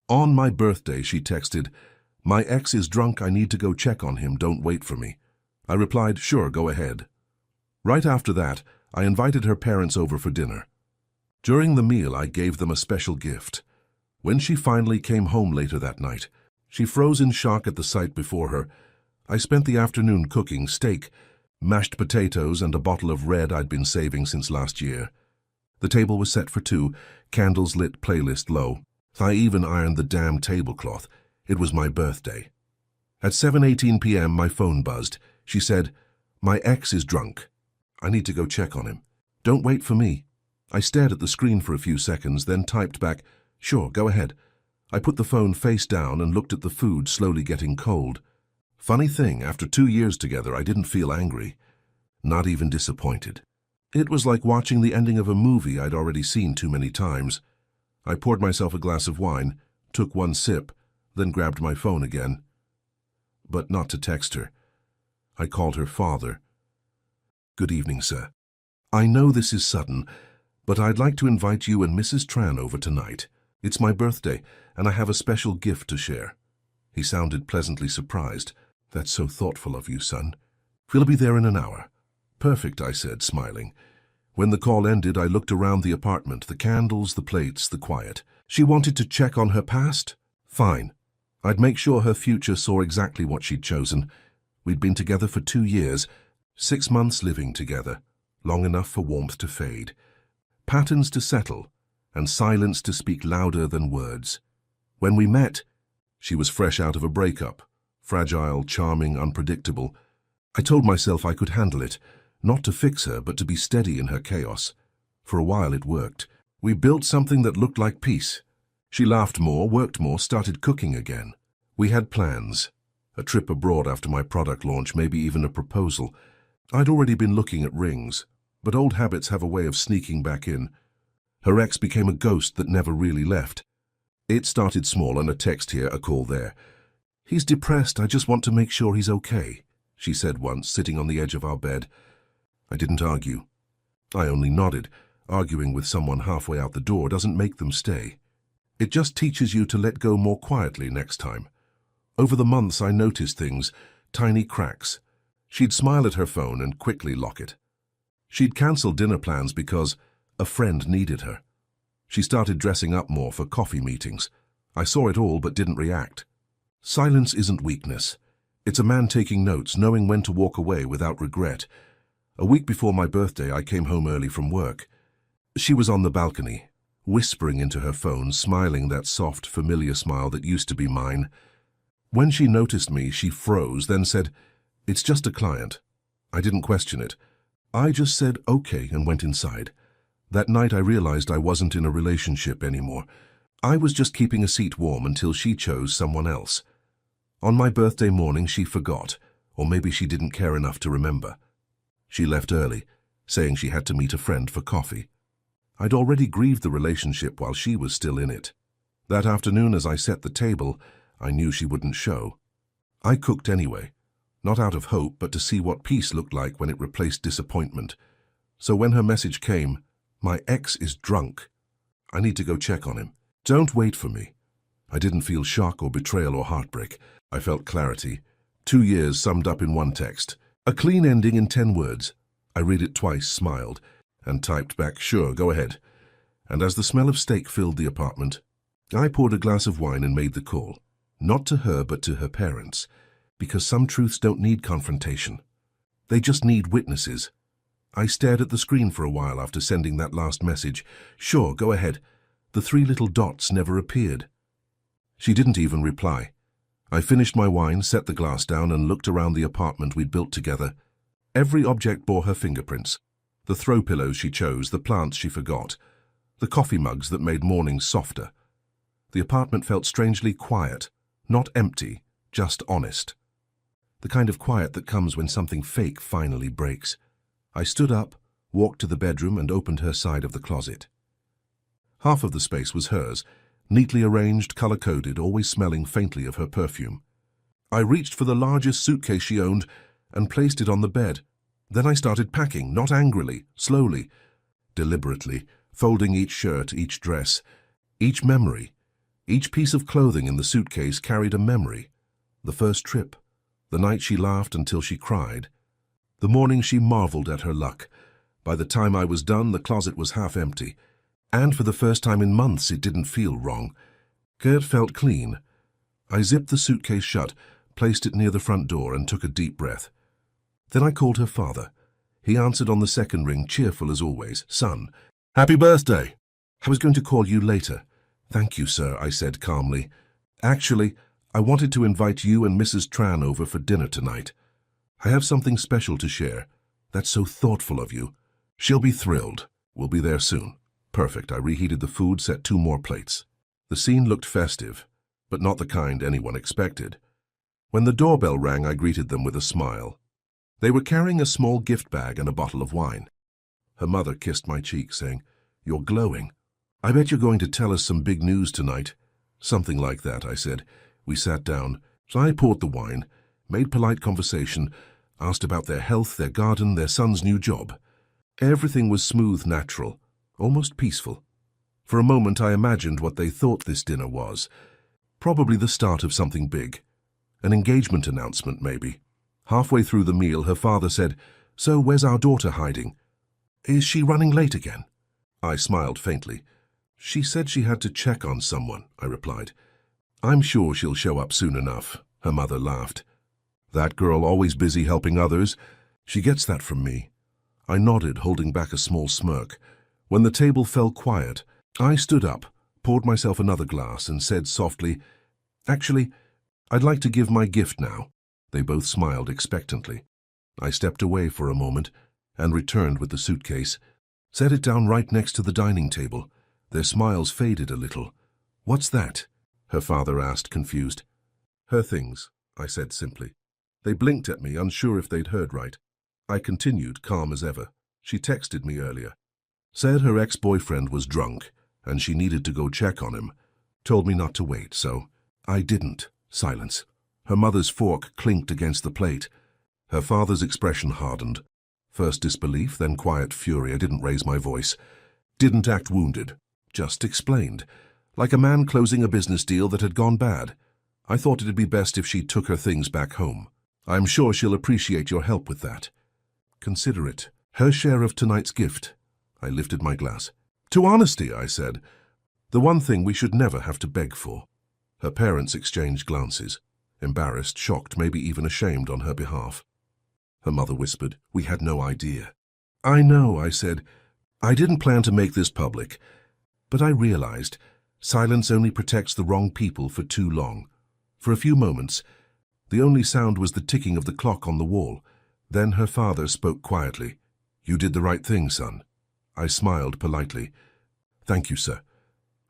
On my birthday, she texted, "My ex is drunk, I need to go check on him, don't wait for me." I replied, "Sure, go ahead." Right after that, I invited her parents over for dinner. During the meal, I gave them a special gift. When she finally came home later that night, she froze in shock at the sight before her. I spent the afternoon cooking steak, mashed potatoes, and a bottle of red I'd been saving since last year. The table was set for two, candles lit, playlist low. I even ironed the damn tablecloth. It was my birthday. At 7:18 p.m., my phone buzzed. She said, "My ex is drunk. I need to go check on him. Don't wait for me." I stared at the screen for a few seconds, then typed back, "Sure, go ahead." I put the phone face down and looked at the food slowly getting cold. Funny thing, after 2 years together, I didn't feel angry. Not even disappointed. It was like watching the ending of a movie I'd already seen too many times. I poured myself a glass of wine, took one sip, then grabbed my phone again. But not to text her. I called her father. "Good evening, sir. I know this is sudden, but I'd like to invite you and Mrs. Tran over tonight. It's my birthday, and I have a special gift to share." He sounded pleasantly surprised. "That's so thoughtful of you, son. We'll be there in an hour." "Perfect," I said, smiling. When the call ended, I looked around the apartment, the candles, the plates, the quiet. She wanted to check on her past? Fine. I'd make sure her future saw exactly what she'd chosen. We'd been together for 2 years, 6 months living together, long enough for warmth to fade, patterns to settle, and silence to speak louder than words. When we met, she was fresh out of a breakup, fragile, charming, unpredictable. I told myself I could handle it, not to fix her, but to be steady in her chaos. For a while it worked. We built something that looked like peace. She laughed more, worked more, started cooking again. We had plans. A trip abroad after my product launch, maybe even a proposal. I'd already been looking at rings, but old habits have a way of sneaking back in. Her ex became a ghost that never really left. It started small, and a text here, a call there. "He's depressed, I just want to make sure he's okay," she said once, sitting on the edge of our bed. I didn't argue. I only nodded. Arguing with someone halfway out the door doesn't make them stay. It just teaches you to let go more quietly next time. Over the months, I noticed things, tiny cracks. She'd smile at her phone and quickly lock it. She'd cancel dinner plans because a friend needed her. She started dressing up more for coffee meetings. I saw it all but didn't react. Silence isn't weakness. It's a man taking notes, knowing when to walk away without regret. A week before my birthday, I came home early from work. She was on the balcony, whispering into her phone, smiling that soft, familiar smile that used to be mine. When she noticed me, she froze, then said, "It's just a client." I didn't question it. I just said, "Okay," and went inside. That night I realized I wasn't in a relationship anymore. I was just keeping a seat warm until she chose someone else. On my birthday morning, she forgot, or maybe she didn't care enough to remember. She left early, saying she had to meet a friend for coffee. I'd already grieved the relationship while she was still in it. That afternoon, as I set the table, I knew she wouldn't show. I cooked anyway, not out of hope, but to see what peace looked like when it replaced disappointment. So when her message came, "My ex is drunk. I need to go check on him. Don't wait for me." I didn't feel shock or betrayal or heartbreak. I felt clarity. 2 years summed up in one text. A clean ending in 10 words. I read it twice, smiled, and typed back, "Sure, go ahead." And as the smell of steak filled the apartment, I poured a glass of wine and made the call. Not to her, but to her parents. Because some truths don't need confrontation. They just need witnesses. I stared at the screen for a while after sending that last message. "Sure, go ahead." The 3 little dots never appeared. She didn't even reply. I finished my wine, set the glass down, and looked around the apartment we'd built together. Every object bore her fingerprints. The throw pillows she chose, the plants she forgot, the coffee mugs that made mornings softer. The apartment felt strangely quiet, not empty, just honest. The kind of quiet that comes when something fake finally breaks. I stood up, walked to the bedroom, and opened her side of the closet. Half of the space was hers, neatly arranged, color-coded, always smelling faintly of her perfume. I reached for the largest suitcase she owned and placed it on the bed. Then I started packing, not angrily, slowly, deliberately, folding each shirt, each dress, each memory. Each piece of clothing in the suitcase carried a memory. The first trip, the night she laughed until she cried, the morning she marveled at her luck. By the time I was done, the closet was half empty, and for the first time in months it didn't feel wrong. It felt clean. I zipped the suitcase shut, placed it near the front door, and took a deep breath. Then I called her father. He answered on the second ring, cheerful as always. "Son, happy birthday. I was going to call you later." "Thank you, sir," I said calmly. "Actually, I wanted to invite you and Mrs. Tran over for dinner tonight. I have something special to share. That's so thoughtful of you. She'll be thrilled. We'll be there soon." Perfect. I reheated the food, set 2 more plates. The scene looked festive, but not the kind anyone expected. When the doorbell rang, I greeted them with a smile. They were carrying a small gift bag and a bottle of wine. Her mother kissed my cheek, saying, "You're glowing. I bet you're going to tell us some big news tonight." "Something like that," I said. We sat down. So I poured the wine, made polite conversation, asked about their health, their garden, their son's new job. Everything was smooth, natural, almost peaceful. For a moment I imagined what they thought this dinner was. Probably the start of something big. An engagement announcement, maybe. Halfway through the meal, her father said, "So where's our daughter hiding? Is she running late again?" I smiled faintly. "She said she had to check on someone," I replied. "I'm sure she'll show up soon enough," her mother laughed. "That girl, always busy helping others. She gets that from me." I nodded, holding back a small smirk. When the table fell quiet, I stood up, poured myself another glass, and said softly, "Actually, I'd like to give my gift now." They both smiled expectantly. I stepped away for a moment and returned with the suitcase, set it down right next to the dining table. Their smiles faded a little. "What's that?" her father asked, confused. "Her things," I said simply. They blinked at me, unsure if they'd heard right. I continued, calm as ever. "She texted me earlier. Said her ex-boyfriend was drunk and she needed to go check on him. Told me not to wait, so I didn't." Silence. Her mother's fork clinked against the plate. Her father's expression hardened. First disbelief, then quiet fury. I didn't raise my voice. Didn't act wounded. Just explained. Like a man closing a business deal that had gone bad. I thought it'd be best if she took her things back home. "I'm sure she'll appreciate your help with that. Consider it her share of tonight's gift." I lifted my glass. "To honesty," I said. "The one thing we should never have to beg for." Her parents exchanged glances, embarrassed, shocked, maybe even ashamed on her behalf. Her mother whispered, "We had no idea." "I know," I said. "I didn't plan to make this public. But I realized silence only protects the wrong people for too long." For a few moments, the only sound was the ticking of the clock on the wall. Then her father spoke quietly. "You did the right thing, son." I smiled politely. "Thank you, sir."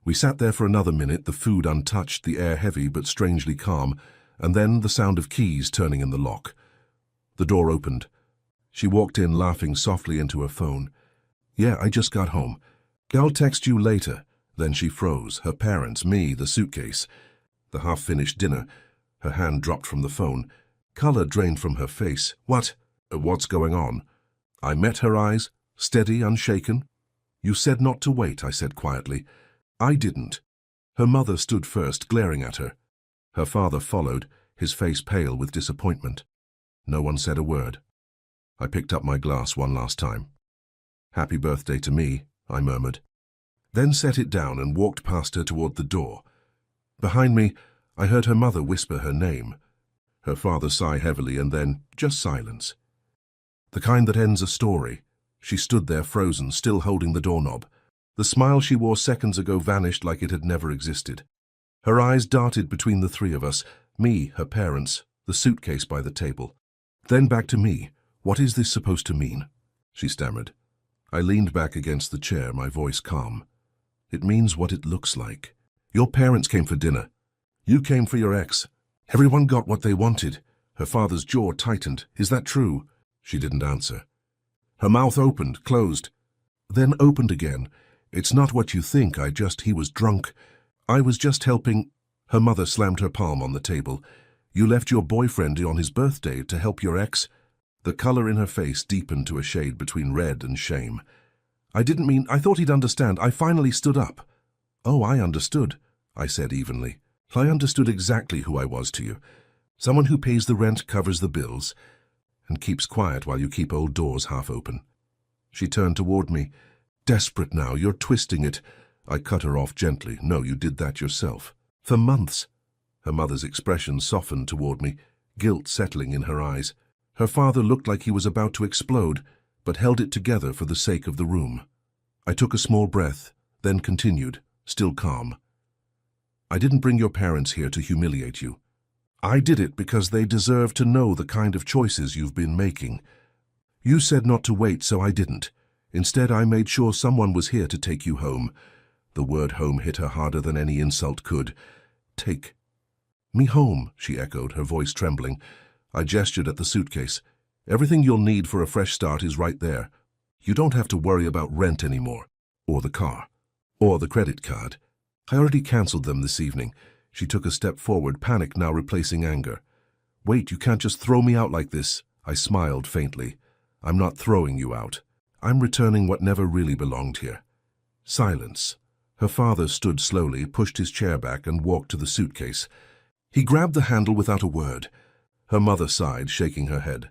We sat there for another minute, the food untouched, the air heavy but strangely calm, and then the sound of keys turning in the lock. The door opened. She walked in, laughing softly into her phone. "Yeah, I just got home. I'll text you later." Then she froze, her parents, me, the suitcase. The half-finished dinner. Her hand dropped from the phone. Color drained from her face. What's going on?" I met her eyes, steady, unshaken. "You said not to wait," I said quietly. "I didn't." Her mother stood first, glaring at her. Her father followed, his face pale with disappointment. No one said a word. I picked up my glass one last time. "Happy birthday to me," I murmured. Then set it down and walked past her toward the door. Behind me, I heard her mother whisper her name. Her father sigh heavily, and then just silence. The kind that ends a story. She stood there frozen, still holding the doorknob. The smile she wore seconds ago vanished like it had never existed. Her eyes darted between the three of us, me, her parents, the suitcase by the table. Then back to me. "What is this supposed to mean?" she stammered. I leaned back against the chair, my voice calm. "It means what it looks like. Your parents came for dinner. You came for your ex. Everyone got what they wanted." Her father's jaw tightened. "Is that true?" She didn't answer. Her mouth opened, closed, then opened again. "It's not what you think. He was drunk. I was just helping." Her mother slammed her palm on the table. "You left your boyfriend on his birthday to help your ex?" The color in her face deepened to a shade between red and shame. "I thought he'd understand." I finally stood up. "Oh, I understood. I said evenly. I understood exactly who I was to you. Someone who pays the rent, covers the bills, and keeps quiet while you keep old doors half open. She turned toward me. Desperate now, you're twisting it. I cut her off gently. No, you did that yourself. For months. Her mother's expression softened toward me, guilt settling in her eyes. Her father looked like he was about to explode, but held it together for the sake of the room. I took a small breath, then continued, still calm. I didn't bring your parents here to humiliate you. I did it because they deserve to know the kind of choices you've been making. You said not to wait, so I didn't. Instead, I made sure someone was here to take you home. The word home hit her harder than any insult could. Take me home, she echoed, her voice trembling. I gestured at the suitcase. Everything you'll need for a fresh start is right there. You don't have to worry about rent anymore, or the car, or the credit card. I already canceled them this evening. She took a step forward, panic now replacing anger. Wait, you can't just throw me out like this. I smiled faintly. I'm not throwing you out. I'm returning what never really belonged here. Silence. Her father stood slowly, pushed his chair back, and walked to the suitcase. He grabbed the handle without a word. Her mother sighed, shaking her head.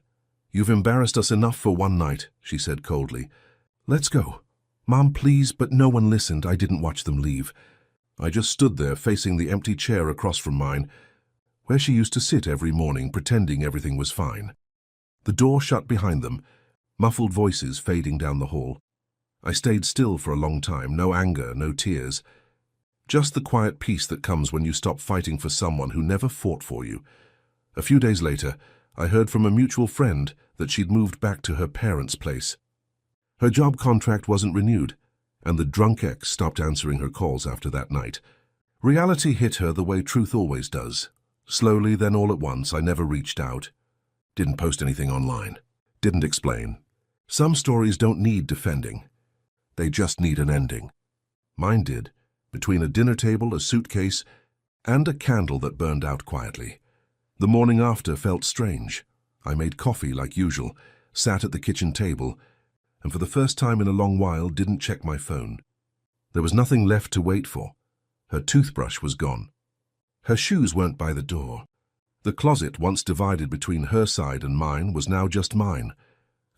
You've embarrassed us enough for one night, she said coldly. Let's go. Mom, please, but no one listened. I didn't watch them leave. I just stood there facing the empty chair across from mine, where she used to sit every morning pretending everything was fine. The door shut behind them, muffled voices fading down the hall. I stayed still for a long time, no anger, no tears. Just the quiet peace that comes when you stop fighting for someone who never fought for you. A few days later, I heard from a mutual friend that she'd moved back to her parents' place. Her job contract wasn't renewed, and the drunk ex stopped answering her calls after that night. Reality hit her the way truth always does. Slowly, then all at once, I never reached out. Didn't post anything online. Didn't explain. Some stories don't need defending. They just need an ending. Mine did, between a dinner table, a suitcase, and a candle that burned out quietly. The morning after felt strange. I made coffee like usual, sat at the kitchen table, and for the first time in a long while didn't check my phone. There was nothing left to wait for. Her toothbrush was gone. Her shoes weren't by the door. The closet, once divided between her side and mine, was now just mine.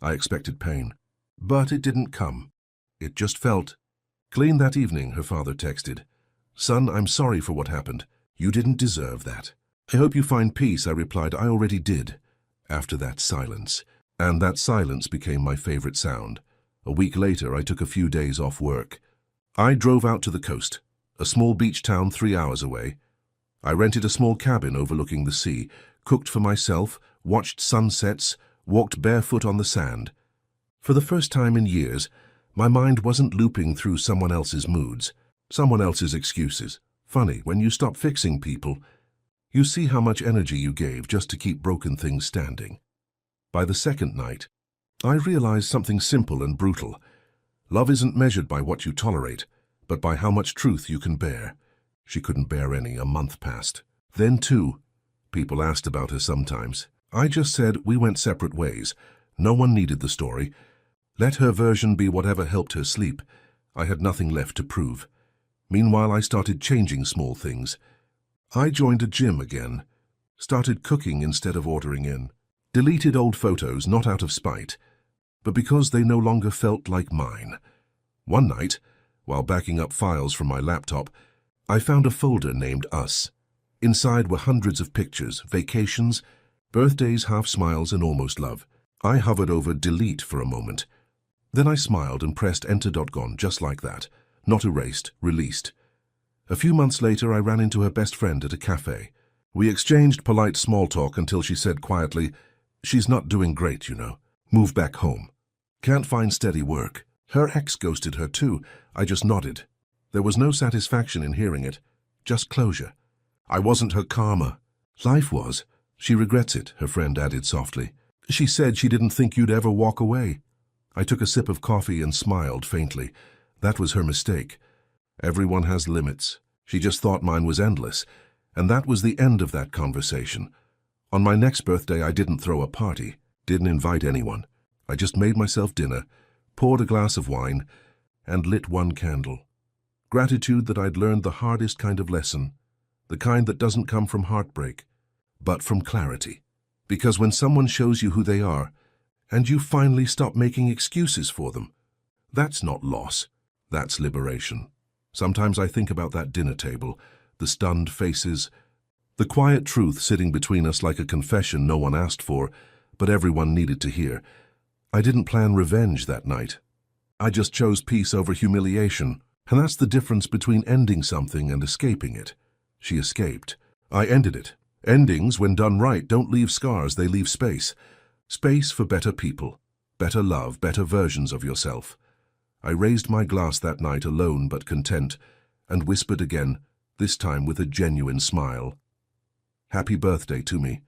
I expected pain, but it didn't come. It just felt. Clean that evening, her father texted. Son, I'm sorry for what happened. You didn't deserve that. I hope you find peace, I replied. I already did. After that silence. And that silence became my favorite sound. A week later, I took a few days off work. I drove out to the coast, a small beach town 3 hours away. I rented a small cabin overlooking the sea, cooked for myself, watched sunsets, walked barefoot on the sand. For the first time in years, my mind wasn't looping through someone else's moods, someone else's excuses. Funny, when you stop fixing people, you see how much energy you gave just to keep broken things standing. By the second night, I realized something simple and brutal. Love isn't measured by what you tolerate, but by how much truth you can bear. She couldn't bear any. A month passed. Then 2. People asked about her sometimes. I just said we went separate ways. No one needed the story. Let her version be whatever helped her sleep. I had nothing left to prove. Meanwhile, I started changing small things. I joined a gym again. Started cooking instead of ordering in. Deleted old photos, not out of spite, but because they no longer felt like mine. One night, while backing up files from my laptop, I found a folder named Us. Inside were hundreds of pictures, vacations, birthdays, half-smiles, and almost love. I hovered over delete for a moment. Then I smiled and pressed enter. Gone, just like that. Not erased, released. A few months later, I ran into her best friend at a cafe. We exchanged polite small talk until she said quietly, "She's not doing great, you know. Move back home. Can't find steady work." Her ex ghosted her too. I just nodded. There was no satisfaction in hearing it, just closure. I wasn't her karma. Life was. She regrets it, her friend added softly. She said she didn't think you'd ever walk away. I took a sip of coffee and smiled faintly. That was her mistake. Everyone has limits. She just thought mine was endless. And that was the end of that conversation. On my next birthday, I didn't throw a party, didn't invite anyone. I just made myself dinner, poured a glass of wine, and lit one candle. Gratitude that I'd learned the hardest kind of lesson, the kind that doesn't come from heartbreak, but from clarity. Because when someone shows you who they are, and you finally stop making excuses for them, that's not loss, that's liberation. Sometimes I think about that dinner table, the stunned faces, the quiet truth sitting between us like a confession no one asked for, but everyone needed to hear. I didn't plan revenge that night. I just chose peace over humiliation, and that's the difference between ending something and escaping it. She escaped. I ended it. Endings, when done right, don't leave scars, they leave space. Space for better people, better love, better versions of yourself. I raised my glass that night alone but content, and whispered again, this time with a genuine smile. Happy birthday to me.